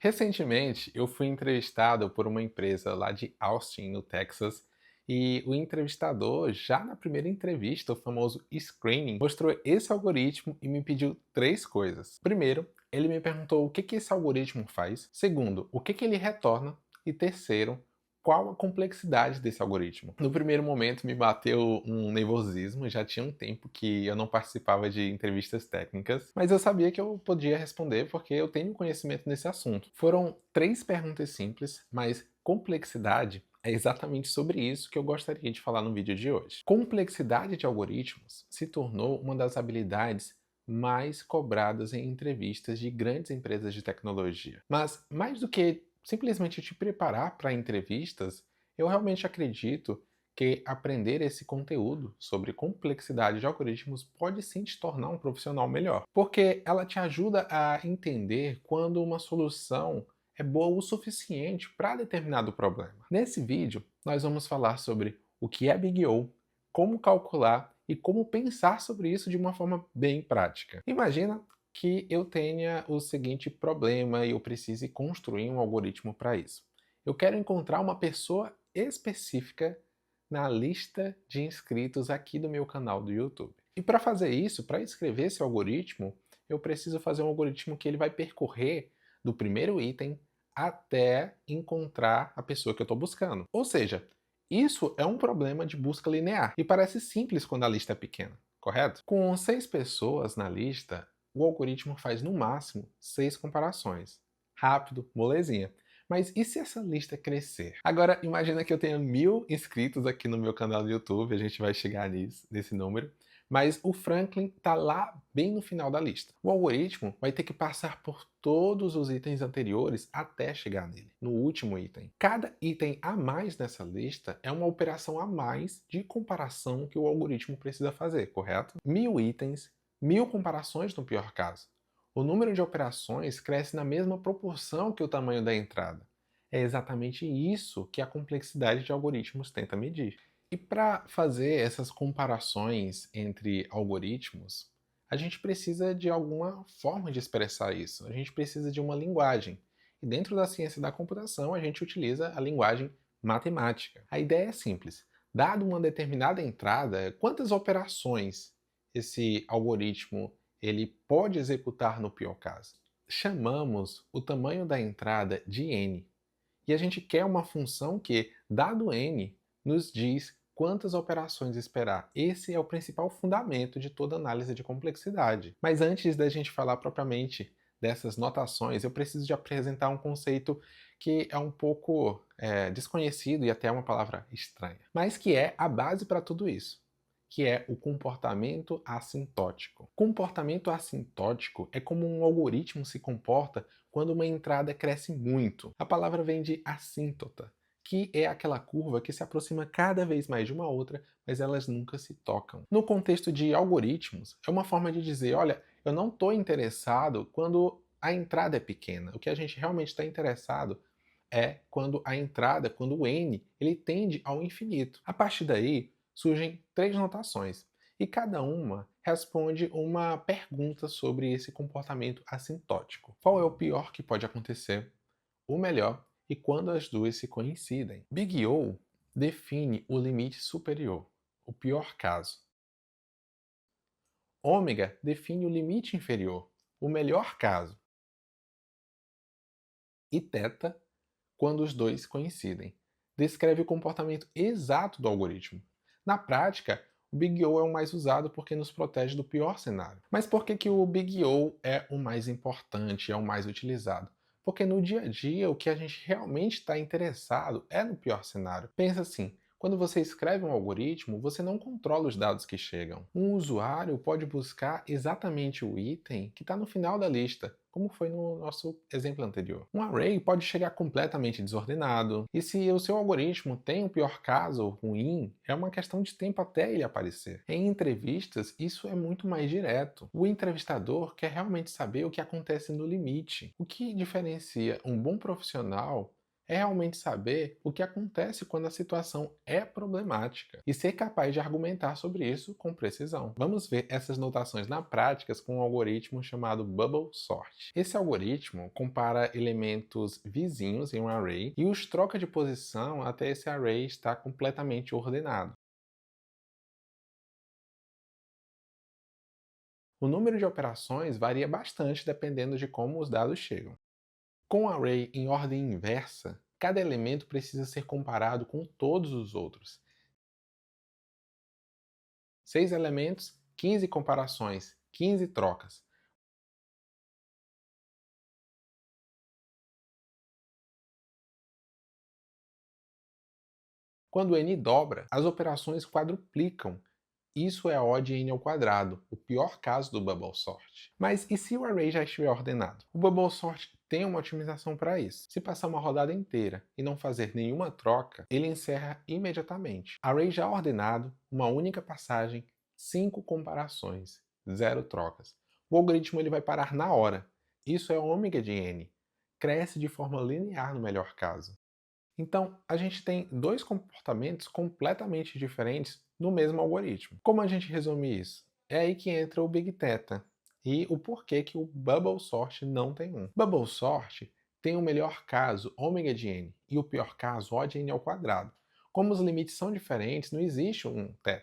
Recentemente, eu fui entrevistado por uma empresa lá de Austin, no Texas, e o entrevistador, já na primeira entrevista, o famoso screening, mostrou esse algoritmo e me pediu três coisas. Primeiro, ele me perguntou o que esse algoritmo faz. Segundo, o que ele retorna. E terceiro, qual a complexidade desse algoritmo. No primeiro momento me bateu um nervosismo, já tinha um tempo que eu não participava de entrevistas técnicas, mas eu sabia que eu podia responder porque eu tenho conhecimento nesse assunto. Foram três perguntas simples, mas complexidade é exatamente sobre isso que eu gostaria de falar no vídeo de hoje. Complexidade de algoritmos se tornou uma das habilidades mais cobradas em entrevistas de grandes empresas de tecnologia. Mas mais do que simplesmente te preparar para entrevistas, eu realmente acredito que aprender esse conteúdo sobre complexidade de algoritmos pode sim te tornar um profissional melhor, porque ela te ajuda a entender quando uma solução é boa o suficiente para determinado problema. Nesse vídeo, nós vamos falar sobre o que é Big O, como calcular e como pensar sobre isso de uma forma bem prática. Imagina que eu tenha o seguinte problema e eu precise construir um algoritmo para isso. Eu quero encontrar uma pessoa específica na lista de inscritos aqui do meu canal do YouTube. E para fazer isso, para escrever esse algoritmo, eu preciso fazer um algoritmo que ele vai percorrer do primeiro item até encontrar a pessoa que eu estou buscando. Ou seja, isso é um problema de busca linear e parece simples quando a lista é pequena, correto? Com 6 pessoas na lista, o algoritmo faz no máximo 6 comparações. Rápido, molezinha. Mas e se essa lista crescer? Agora, imagina que eu tenha 1000 inscritos aqui no meu canal do YouTube, a gente vai chegar nesse número, mas o Franklin está lá bem no final da lista. O algoritmo vai ter que passar por todos os itens anteriores até chegar nele, no último item. Cada item a mais nessa lista é uma operação a mais de comparação que o algoritmo precisa fazer, correto? 1000 itens, 1000 comparações no pior caso. O número de operações cresce na mesma proporção que o tamanho da entrada. É exatamente isso que a complexidade de algoritmos tenta medir. E para fazer essas comparações entre algoritmos, a gente precisa de alguma forma de expressar isso. A gente precisa de uma linguagem. E dentro da ciência da computação, a gente utiliza a linguagem matemática. A ideia é simples. Dado uma determinada entrada, quantas operações esse algoritmo ele pode executar no pior caso? Chamamos o tamanho da entrada de n. E a gente quer uma função que, dado n, nos diz quantas operações esperar. Esse é o principal fundamento de toda análise de complexidade. Mas antes da gente falar propriamente dessas notações, eu preciso de apresentar um conceito que é um pouco desconhecido e até uma palavra estranha, mas que é a base para tudo isso, que é o comportamento assintótico. Comportamento assintótico é como um algoritmo se comporta quando uma entrada cresce muito. A palavra vem de assíntota, que é aquela curva que se aproxima cada vez mais de uma outra, mas elas nunca se tocam. No contexto de algoritmos, é uma forma de dizer, olha, eu não estou interessado quando a entrada é pequena. O que a gente realmente está interessado é quando a entrada, quando o n, ele tende ao infinito. A partir daí, surgem três notações, e cada uma responde uma pergunta sobre esse comportamento assintótico. Qual é o pior que pode acontecer? O melhor e quando as duas se coincidem. Big O define o limite superior, o pior caso. Ômega define o limite inferior, o melhor caso. E θ, quando os dois coincidem, descreve o comportamento exato do algoritmo. Na prática, o Big O é o mais usado porque nos protege do pior cenário. Mas por que o Big O é o mais importante, é o mais utilizado? Porque no dia a dia o que a gente realmente está interessado é no pior cenário. Pensa assim, quando você escreve um algoritmo, você não controla os dados que chegam. Um usuário pode buscar exatamente o item que está no final da lista, como foi no nosso exemplo anterior. Um array pode chegar completamente desordenado, e se o seu algoritmo tem o pior caso ruim, é uma questão de tempo até ele aparecer. Em entrevistas, isso é muito mais direto. O entrevistador quer realmente saber o que acontece no limite. O que diferencia um bom profissional é realmente saber o que acontece quando a situação é problemática e ser capaz de argumentar sobre isso com precisão. Vamos ver essas notações na prática com um algoritmo chamado Bubble Sort. Esse algoritmo compara elementos vizinhos em um array e os troca de posição até esse array estar completamente ordenado. O número de operações varia bastante dependendo de como os dados chegam. Com um array em ordem inversa, cada elemento precisa ser comparado com todos os outros. 6 elementos, 15 comparações, 15 trocas. Quando n dobra, as operações quadruplicam. Isso é odd n ao quadrado, o pior caso do bubble sort. Mas e se o array já estiver ordenado? O bubble sort tem uma otimização para isso. Se passar uma rodada inteira e não fazer nenhuma troca, ele encerra imediatamente. Array já ordenado, uma única passagem, 5 comparações, 0 trocas. O algoritmo ele vai parar na hora. Isso é ômega de n. Cresce de forma linear no melhor caso. Então, a gente tem dois comportamentos completamente diferentes no mesmo algoritmo. Como a gente resume isso? É aí que entra o Big Theta e o porquê que o Bubble Sort não tem um. Bubble Sort tem o melhor caso ômega de n e o pior caso O de n ao quadrado. Como os limites são diferentes, não existe um θ.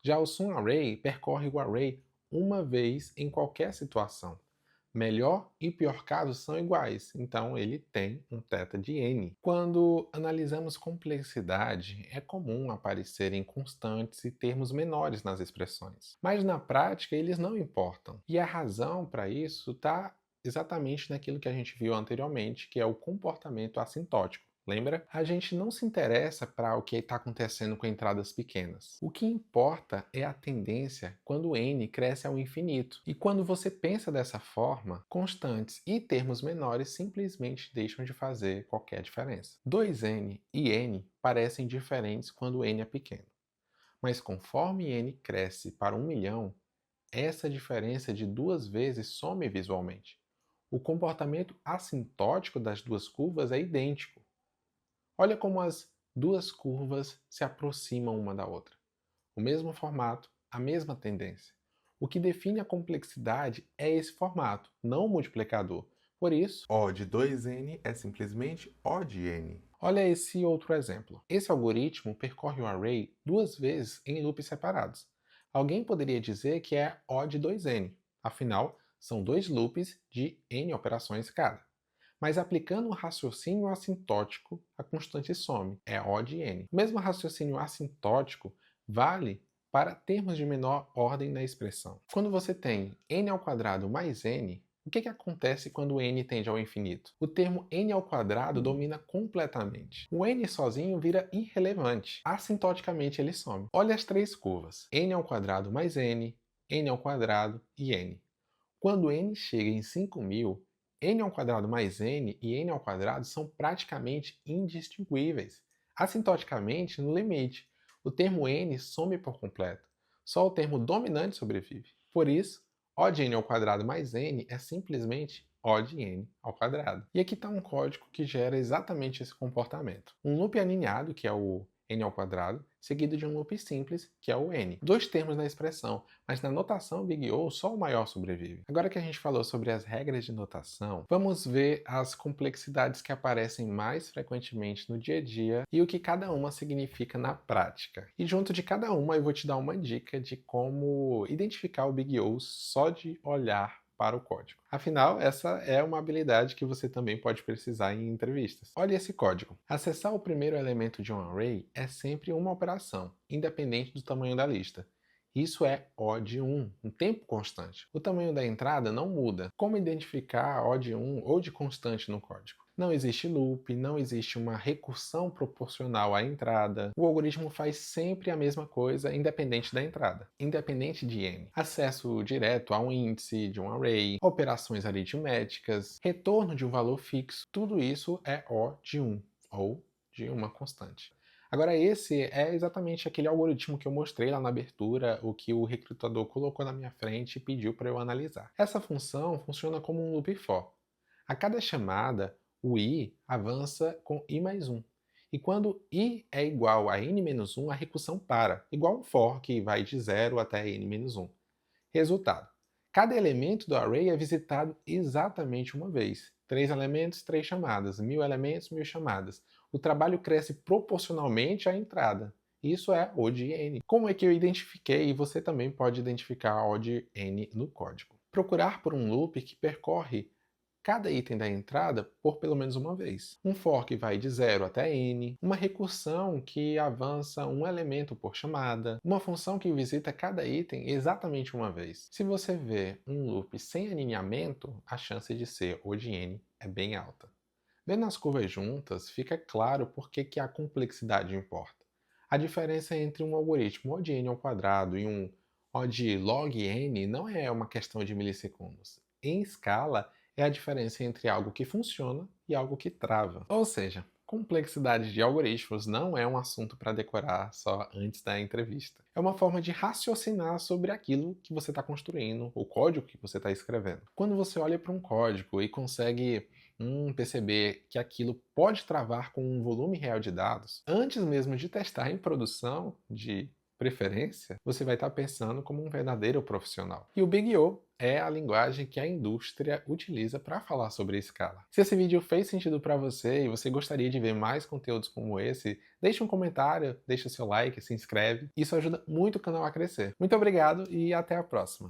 Já o Sum Array percorre o array uma vez em qualquer situação. Melhor e pior casos são iguais, então ele tem um θ de n. Quando analisamos complexidade, é comum aparecerem constantes e termos menores nas expressões. Mas na prática eles não importam. E a razão para isso está exatamente naquilo que a gente viu anteriormente, que é o comportamento assintótico. Lembra? A gente não se interessa para o que está acontecendo com entradas pequenas. O que importa é a tendência quando n cresce ao infinito. E quando você pensa dessa forma, constantes e termos menores simplesmente deixam de fazer qualquer diferença. 2n e n parecem diferentes quando n é pequeno. Mas conforme n cresce para 1 milhão, essa diferença de 2 vezes some visualmente. O comportamento assintótico das duas curvas é idêntico. Olha como as duas curvas se aproximam uma da outra. O mesmo formato, a mesma tendência. O que define a complexidade é esse formato, não o multiplicador. Por isso, O de 2n é simplesmente O de n. Olha esse outro exemplo. Esse algoritmo percorre o array duas vezes em loops separados. Alguém poderia dizer que é O de 2n, afinal, são dois loops de n operações cada. Mas aplicando um raciocínio assintótico, a constante some, é O de n. O mesmo raciocínio assintótico vale para termos de menor ordem na expressão. Quando você tem n ao quadrado mais n, o que acontece quando n tende ao infinito? O termo n ao quadrado domina completamente. O n sozinho vira irrelevante. Assintoticamente ele some. Olha as três curvas. N ao quadrado mais n ao quadrado e n. Quando n chega em 5.000, n ao quadrado mais n e n ao quadrado são praticamente indistinguíveis. Assintoticamente, no limite, o termo n some por completo. Só o termo dominante sobrevive. Por isso, O de n ao quadrado mais n é simplesmente O de n ao quadrado. E aqui está um código que gera exatamente esse comportamento. Um loop aninhado, que é o n ao quadrado, seguido de um loop simples, que é o n. Dois termos na expressão, mas na notação Big O só o maior sobrevive. Agora que a gente falou sobre as regras de notação, vamos ver as complexidades que aparecem mais frequentemente no dia a dia e o que cada uma significa na prática. E junto de cada uma eu vou te dar uma dica de como identificar o Big O só de olhar para o código. Afinal, essa é uma habilidade que você também pode precisar em entrevistas. Olha esse código. Acessar o primeiro elemento de um array é sempre uma operação, independente do tamanho da lista. Isso é O de 1, um tempo constante. O tamanho da entrada não muda. Como identificar O de 1 ou de constante no código? Não existe loop, não existe uma recursão proporcional à entrada. O algoritmo faz sempre a mesma coisa, independente da entrada, independente de n. Acesso direto a um índice de um array, operações aritméticas, retorno de um valor fixo, tudo isso é O de 1, ou de uma constante. Agora, esse é exatamente aquele algoritmo que eu mostrei lá na abertura, o que o recrutador colocou na minha frente e pediu para eu analisar. Essa função funciona como um loop for. A cada chamada, o i avança com i mais 1. E quando i é igual a n menos 1, a recursão para, igual um for que vai de 0 até n menos 1. Resultado: cada elemento do array é visitado exatamente uma vez. 3 elementos, 3 chamadas. 1000 elementos, 1000 chamadas. O trabalho cresce proporcionalmente à entrada. Isso é O de n. Como é que eu identifiquei? E você também pode identificar O de n no código. Procurar por um loop que percorre cada item da entrada por pelo menos uma vez. Um for que vai de 0 até n, uma recursão que avança um elemento por chamada, uma função que visita cada item exatamente uma vez. Se você vê um loop sem alinhamento, a chance de ser O de n é bem alta. Vendo as curvas juntas, fica claro por que a complexidade importa. A diferença entre um algoritmo O de n ao quadrado e um O de log n não é uma questão de milissegundos. Em escala, é a diferença entre algo que funciona e algo que trava. Ou seja, complexidade de algoritmos não é um assunto para decorar só antes da entrevista. É uma forma de raciocinar sobre aquilo que você está construindo, o código que você está escrevendo. Quando você olha para um código e consegue perceber que aquilo pode travar com um volume real de dados, antes mesmo de testar em produção, de preferência, você vai estar pensando como um verdadeiro profissional. E o Big O é a linguagem que a indústria utiliza para falar sobre escala. Se esse vídeo fez sentido para você e você gostaria de ver mais conteúdos como esse, deixe um comentário, deixe o seu like, se inscreve. Isso ajuda muito o canal a crescer. Muito obrigado e até a próxima.